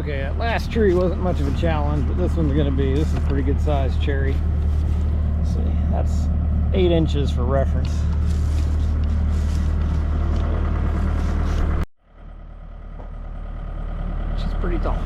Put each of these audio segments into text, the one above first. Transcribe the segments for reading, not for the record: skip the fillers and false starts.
Okay, that last tree wasn't much of a challenge, but this one's gonna be. This is a pretty good sized cherry. Let's see, that's 8 inches for reference. She's pretty tall.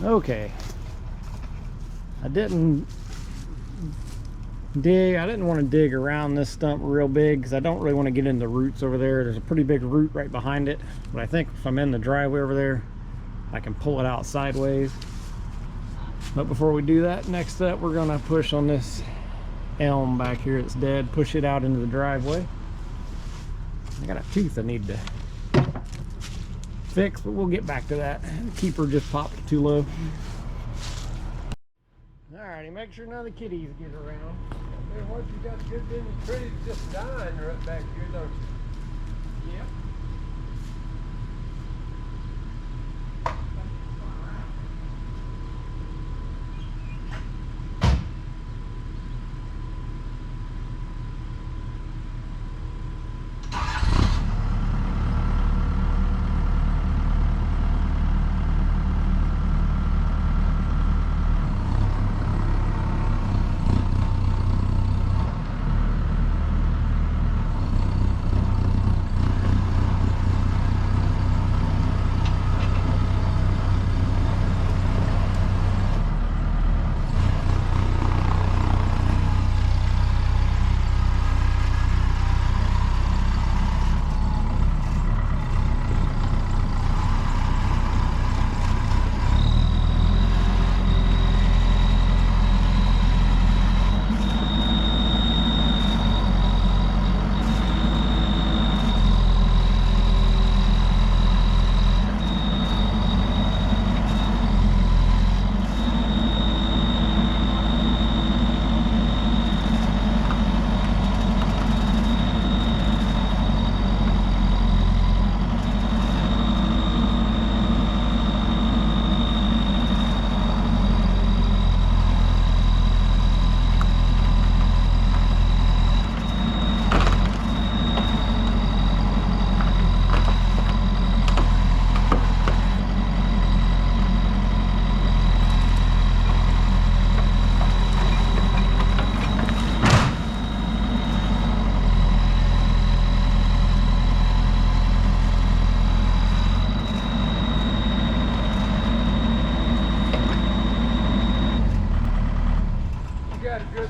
Okay. I didn't want to dig around this stump real big because I don't really want to get into the roots over there. There's a pretty big root right behind it, but I think if I'm in the driveway over there, I can pull it out sideways. But before we do that, next up we're gonna push on this elm back here that's dead, push it out into the driveway. I got a tooth I need to fix, but we'll get back to that. The keeper just popped too low. Alrighty, make sure none of the kitties get around. Man, once you got good many trees just dying right back here, don't you? Yep.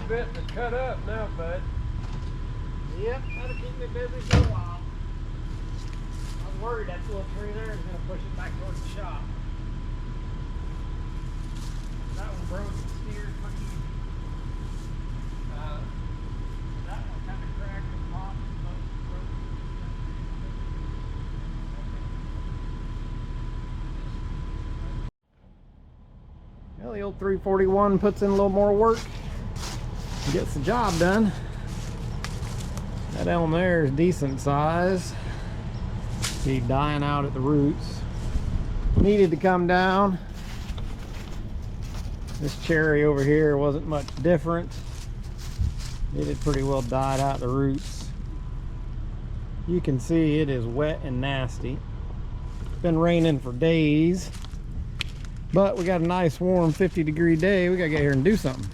Bit to cut up now, bud. Yep, that'll keep me busy for a while. I was worried that little tree there is going to push it back towards the shop. That one broke and steered pretty easy. That one kind of cracked and popped and both broke. Well, the old 341 puts in a little more work. Gets the job done. That elm there is decent size. See, dying out at the roots. Needed to come down. This cherry over here wasn't much different. It had pretty well died out the roots. You can see it is wet and nasty. It's been raining for days, but we got a nice warm 50-degree day. We gotta get here and do something.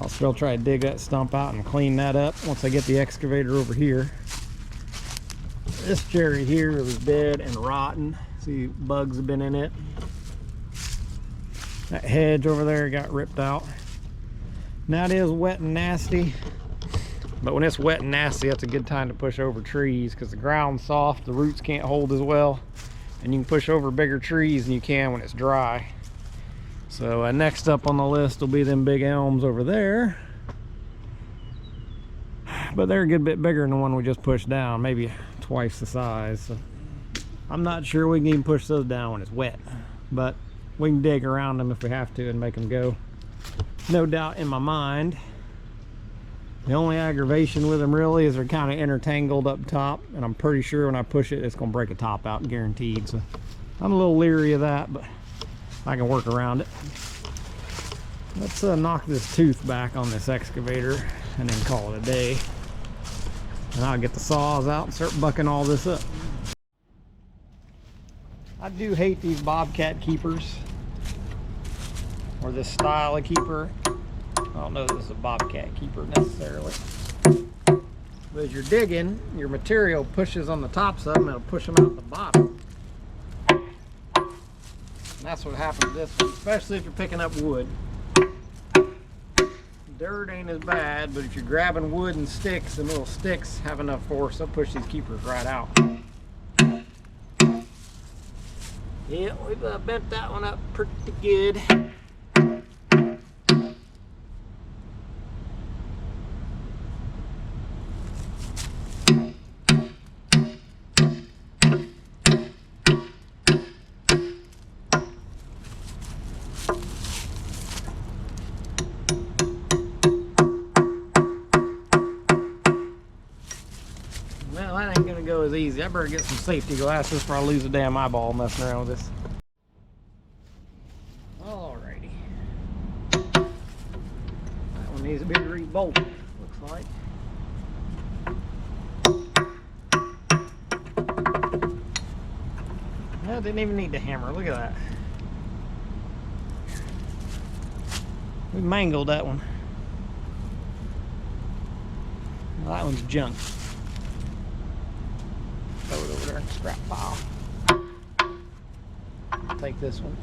I'll still try to dig that stump out and clean that up once I get the excavator over here. This cherry here was dead and rotten. See, bugs have been in it. That hedge over there got ripped out. Now it is wet and nasty, but when it's wet and nasty, that's a good time to push over trees because the ground's soft, the roots can't hold as well, and you can push over bigger trees than you can when it's dry. So next up on the list will be them big elms over there, but they're a good bit bigger than the one we just pushed down, maybe twice the size. So I'm not sure we can even push those down when it's wet, but we can dig around them if we have to and make them go. No doubt in my mind. The only aggravation with them really is they're kind of intertangled up top, and I'm pretty sure when I push it, it's going to break a top out, guaranteed. So I'm a little leery of that, but I can work around it. Let's knock this tooth back on this excavator and then call it a day. And I'll get the saws out and start bucking all this up. I do hate these bobcat keepers, or this style of keeper. I don't know if this is a bobcat keeper necessarily. But as you're digging, your material pushes on the tops of them and it'll push them out the bottom. That's what happens to this one, especially if you're picking up wood. Dirt ain't as bad, but if you're grabbing wood and sticks, the little sticks have enough force, they'll push these keepers right out. Yeah, we've bent that one up pretty good. Well, that ain't gonna go as easy. I better get some safety glasses before I lose a damn eyeball messing around with this. Alrighty. That one needs to be rebolted, looks like. Well, didn't even need the hammer. Look at that. We mangled that one. Well, that one's junk. Throw it over there in the scrap pile. Take this one.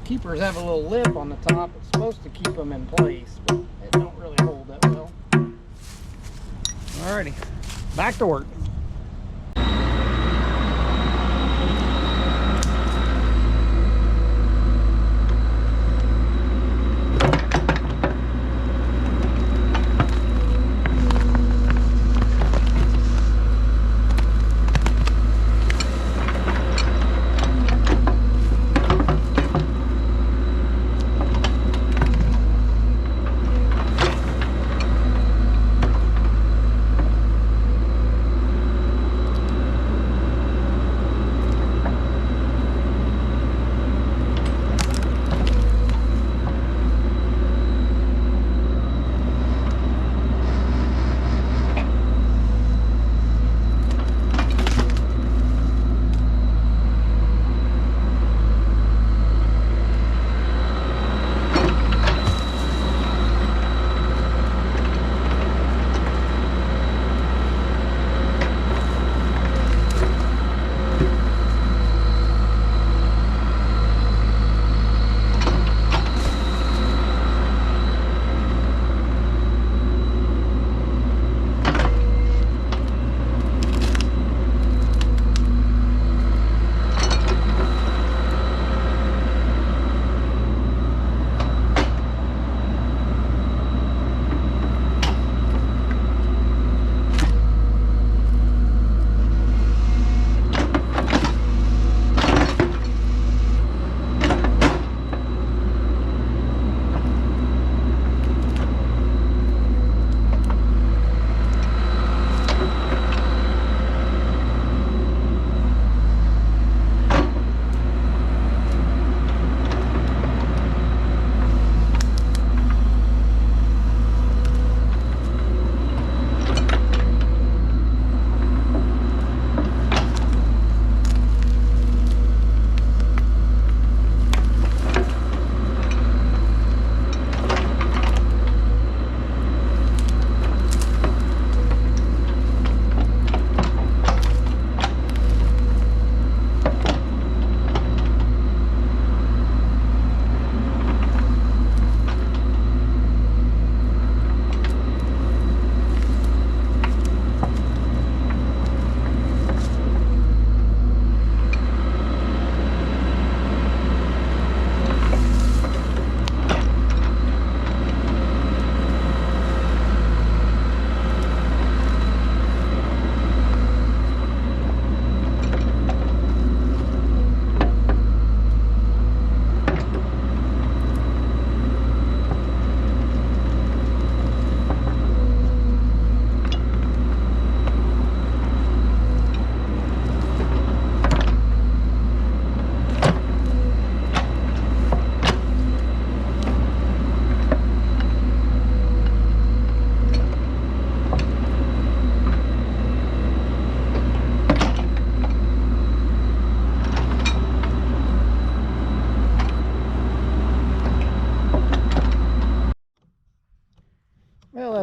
Keepers have a little lip on the top. It's supposed to keep them in place, but it don't really hold that well. Alrighty, back to work.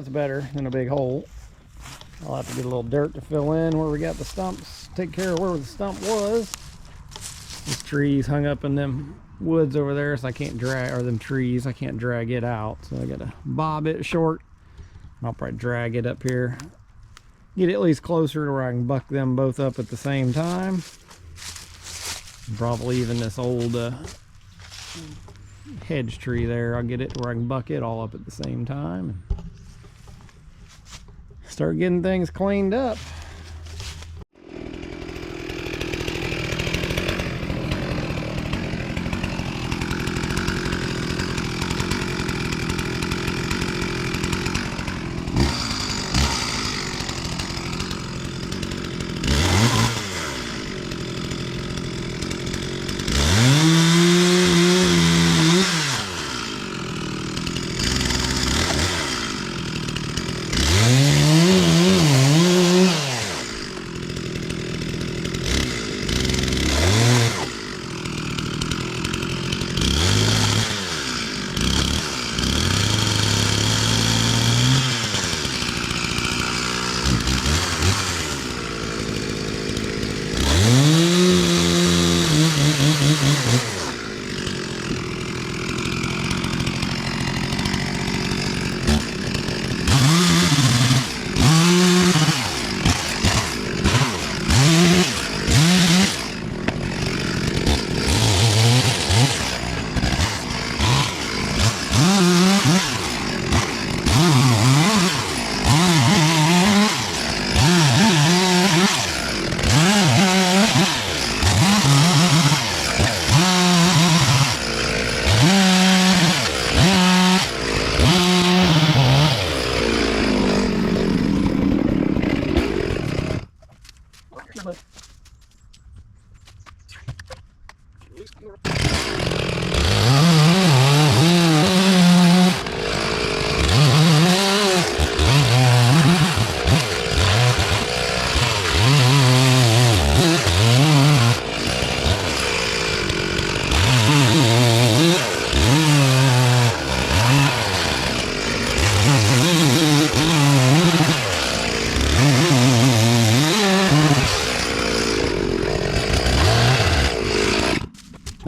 That's better than a big hole. I'll have to get a little dirt to fill in where we got the stumps. Take care of where the stump was. This tree's hung up in them woods over there, so I can't drag, or them trees, I can't drag it out. So I gotta bob it short. I'll probably drag it up here. Get it at least closer to where I can buck them both up at the same time. Probably even this old hedge tree there, I'll get it where I can buck it all up at the same time. Start getting things cleaned up.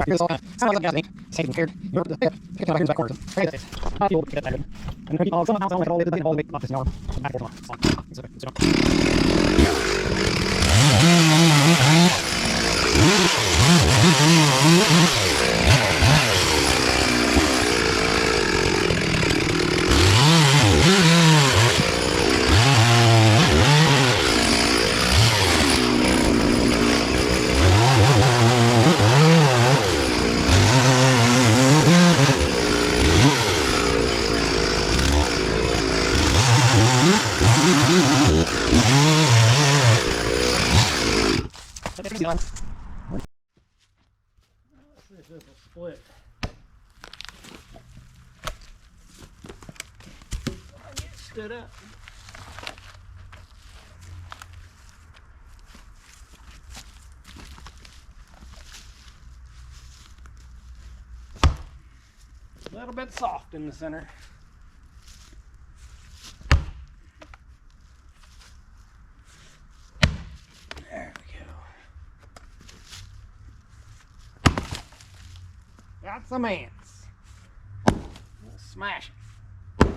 This all sounds like me. Safe and scared. You're the pick it back in the back corner. Okay, that's it. You'll get that. And then all somehow sound like all the way up this north. Back for Let's see if this will split. I get stood up. A little bit soft in the center. There we go. Got some ants. Smash it.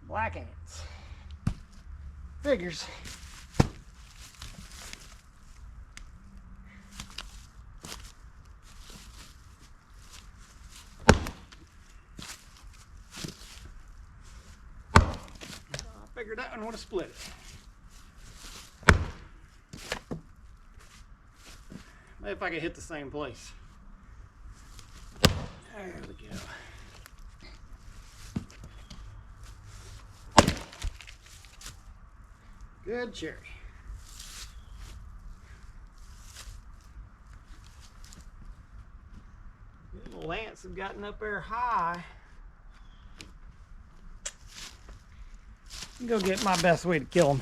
Black ants. Figures. I figured that one would have split it. Maybe if I could hit the same place. There we go. Good cherry. The little ants have gotten up there high. Go get my best way to kill them.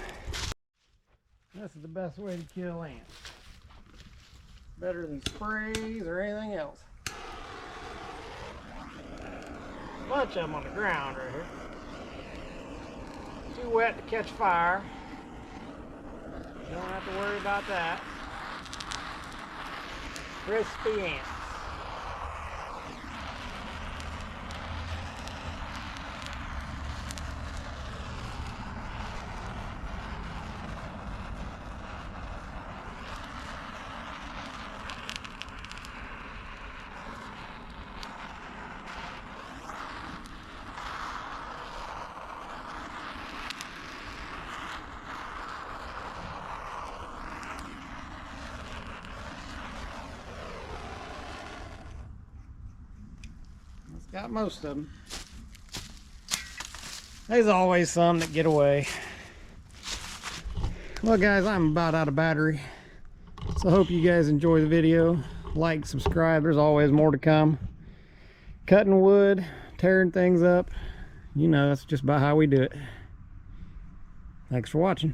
This is the best way to kill ants. Better than sprays or anything else. Bunch of them on the ground right here. too wet to catch fire. You don't have to worry about that. Crispy ants. Got most of them. There's always some that get away. Well guys, I'm about out of battery, so I hope you guys enjoy the video. Like, subscribe, there's always more to come. Cutting wood, tearing things up, you know, that's just about how we do it. Thanks for watching.